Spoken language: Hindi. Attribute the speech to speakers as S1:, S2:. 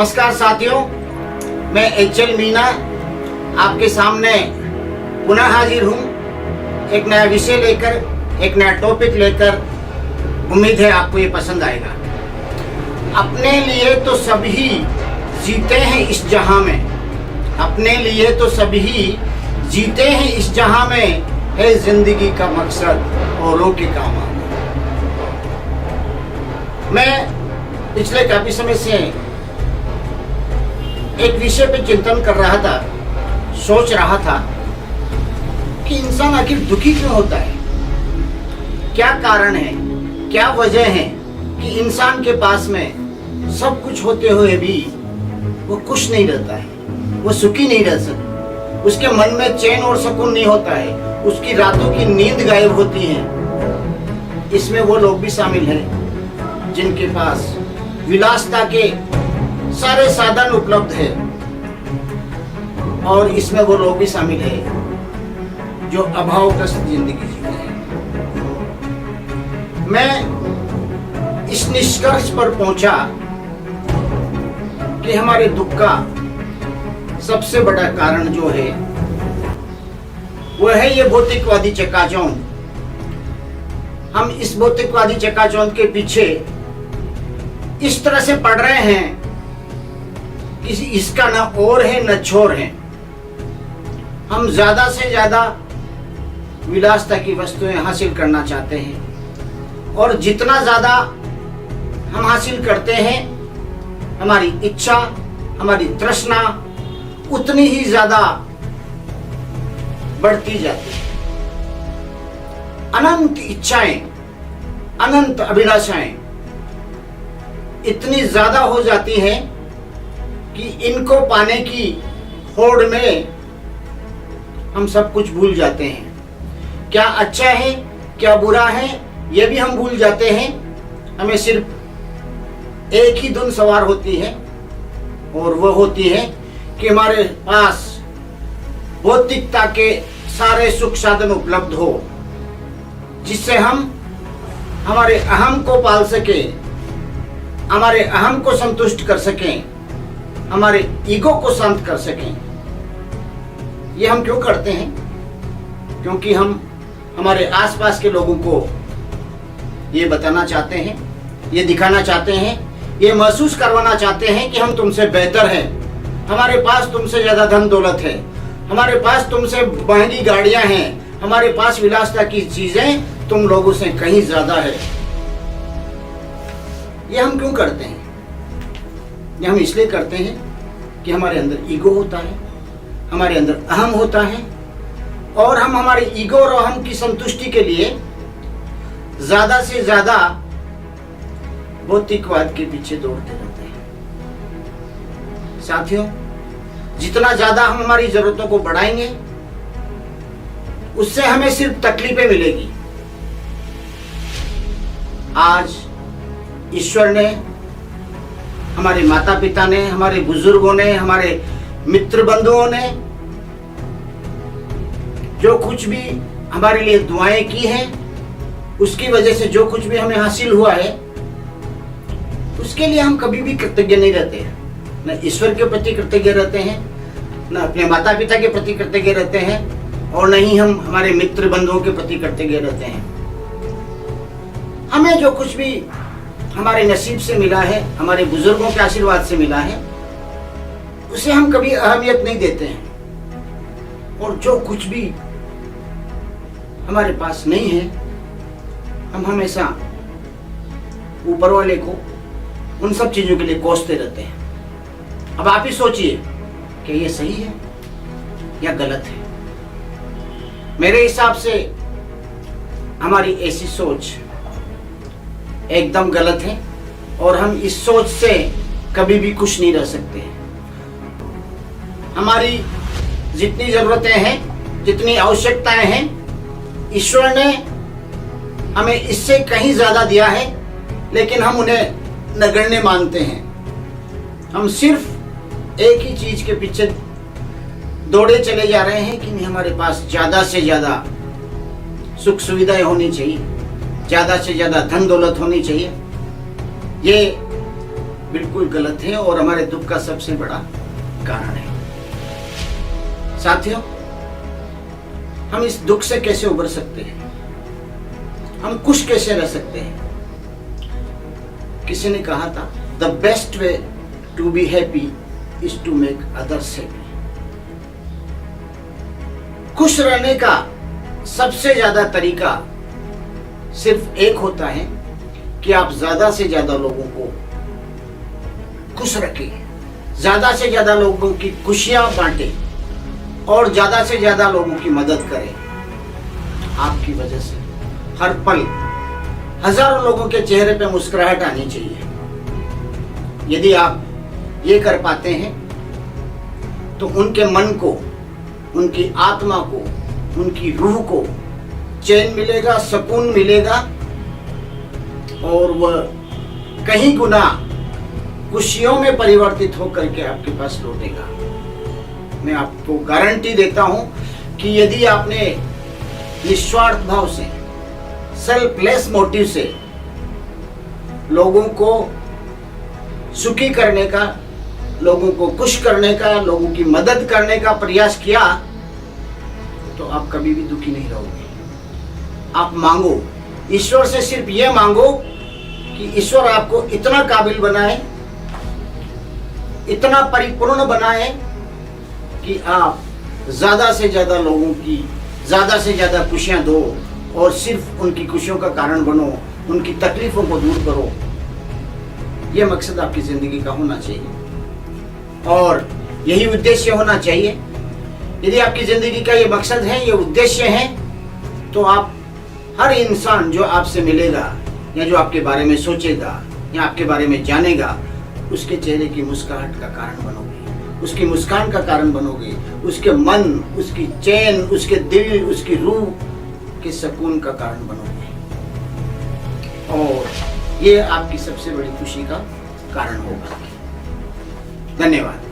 S1: नमस्कार साथियों, मैं एचएल मीना आपके सामने पुनः हाजिर हूँ एक नया विषय लेकर, एक नया टॉपिक लेकर। उम्मीद है आपको ये पसंद आएगा। अपने लिए तो सभी जीते हैं इस जहां में, अपने लिए तो सभी जीते हैं इस जहां में, है जिंदगी का मकसद औरों के काम आना। मैं पिछले काफी समय से एक विषय पे चिंतन कर रहा था, सोच रहा था कि इंसान आखिर दुखी क्यों होता है, क्या कारण है, क्या वजह है कि इंसान के पास में सब कुछ होते हुए भी वो खुश नहीं रहता है, वो सुखी नहीं रह सकता, उसके मन में चैन और सुकून नहीं होता है, उसकी रातों की नींद गायब होती है। इसमें वो लोग भी शामिल हैं जिनके पास विलासिता के सारे साधन उपलब्ध है, और इसमें वो लोग भी शामिल है जो अभावग्रस्त जिंदगी जीते हैं। मैं इस निष्कर्ष पर पहुंचा कि हमारे दुख का सबसे बड़ा कारण जो है वह है ये भौतिकवादी चकाचौंध। हम इस भौतिकवादी चकाचौंध के पीछे इस तरह से पड़ रहे हैं कि इसका न और है न छोर है। हम ज्यादा से ज्यादा विलासिता की वस्तुएं हासिल करना चाहते हैं, और जितना ज्यादा हम हासिल करते हैं, हमारी इच्छा, हमारी तृष्णा उतनी ही ज्यादा बढ़ती जाती है। अनंत इच्छाएं, अनंत अभिलाषाएं इतनी ज्यादा हो जाती हैं कि इनको पाने की होड़ में हम सब कुछ भूल जाते हैं। क्या अच्छा है, क्या बुरा है, यह भी हम भूल जाते हैं। हमें सिर्फ एक ही धुन सवार होती है, और वह होती है कि हमारे पास भौतिकता के सारे सुख साधन उपलब्ध हो, जिससे हम हमारे अहम को पाल सके, हमारे अहम को संतुष्ट कर सकें, हमारे ईगो को शांत कर सकें। ये हम क्यों करते हैं? क्योंकि हम हमारे आसपास के लोगों को ये बताना चाहते हैं, ये दिखाना चाहते हैं, ये महसूस करवाना चाहते हैं कि हम तुमसे बेहतर हैं, हमारे पास तुमसे ज्यादा धन दौलत है, हमारे पास तुमसे महंगी गाड़ियां हैं, हमारे पास विलासिता की चीजें तुम लोगों से कहीं ज्यादा है। ये हम क्यों करते हैं? ये हम इसलिए करते हैं कि हमारे अंदर ईगो होता है, हमारे अंदर अहम होता है, और हम हमारे ईगो और अहम की संतुष्टि के लिए ज्यादा से ज्यादा भौतिकवाद के पीछे दौड़ते रहते हैं। साथियों, जितना ज्यादा हम हमारी जरूरतों को बढ़ाएंगे, उससे हमें सिर्फ तकलीफें मिलेगी। आज ईश्वर ने, हमारे माता पिता ने, हमारे बुजुर्गों ने, हमारे मित्र बंधुओं ने जो कुछ भी हमारे लिए दुआएं की हैं, उसकी वजह से जो कुछ भी हमें हासिल हुआ है, उसके लिए हम कभी भी कृतज्ञ नहीं रहते हैं। न ईश्वर के प्रति कृतज्ञ रहते हैं, न अपने माता पिता के प्रति कृतज्ञ रहते हैं, और न ही हम हमारे मित्र बंधुओं के प्रति कृतज्ञ रहते हैं। हमें जो कुछ भी हमारे नसीब से मिला है, हमारे बुजुर्गों के आशीर्वाद से मिला है, उसे हम कभी अहमियत नहीं देते हैं। और जो कुछ भी हमारे पास नहीं है, हम हमेशा ऊपर वाले को उन सब चीजों के लिए कोसते रहते हैं। अब आप ही सोचिए कि ये सही है या गलत है। मेरे हिसाब से हमारी ऐसी सोच एकदम गलत है, और हम इस सोच से कभी भी खुश नहीं रह सकते। हमारी जितनी जरूरतें हैं, जितनी आवश्यकताएं हैं, ईश्वर ने हमें इससे कहीं ज्यादा दिया है, लेकिन हम उन्हें नगण्य मानते हैं। हम सिर्फ एक ही चीज के पीछे दौड़े चले जा रहे हैं कि नहीं, हमारे पास ज्यादा से ज्यादा सुख सुविधाएं होनी चाहिए, ज्यादा से ज्यादा धन दौलत होनी चाहिए। ये बिल्कुल गलत है और हमारे दुख का सबसे बड़ा कारण है। साथियों, हम इस दुख से कैसे उबर सकते हैं? हम खुश कैसे रह सकते हैं? किसी ने कहा था, the best way to be happy is to make others happy. खुश रहने का सबसे ज्यादा तरीका सिर्फ एक होता है कि आप ज्यादा से ज्यादा लोगों को खुश रखें, ज्यादा से ज्यादा लोगों की खुशियां बांटें और ज्यादा से ज्यादा लोगों की मदद करें। आपकी वजह से हर पल हजारों लोगों के चेहरे पे मुस्कुराहट आनी चाहिए। यदि आप ये कर पाते हैं तो उनके मन को, उनकी आत्मा को, उनकी रूह को चैन मिलेगा, सुकून मिलेगा और वह कहीं गुना खुशियों में परिवर्तित होकर के आपके पास लौटेगा। मैं आपको गारंटी देता हूं कि यदि आपने निस्वार्थ भाव से, सेल्फलेस मोटिव से लोगों को सुखी करने का, लोगों को खुश करने का, लोगों की मदद करने का प्रयास किया तो आप कभी भी दुखी नहीं रहोगे। आप मांगो, ईश्वर से सिर्फ ये मांगो कि ईश्वर आपको इतना काबिल बनाए, इतना परिपूर्ण बनाए कि आप ज्यादा से ज्यादा लोगों की ज्यादा से ज्यादा खुशियां दो और सिर्फ उनकी खुशियों का कारण बनो, उनकी तकलीफों को दूर करो। यह मकसद आपकी जिंदगी का होना चाहिए और यही उद्देश्य होना चाहिए। यदि आपकी जिंदगी का ये मकसद है, ये उद्देश्य है, तो आप हर इंसान जो आपसे मिलेगा या जो आपके बारे में सोचेगा या आपके बारे में जानेगा, उसके चेहरे की मुस्कुराहट का कारण बनोगे, उसकी मुस्कान का कारण बनोगे, उसके मन, उसकी चैन, उसके दिल, उसकी रूह के सुकून का कारण बनोगे और ये आपकी सबसे बड़ी खुशी का कारण होगा। धन्यवाद।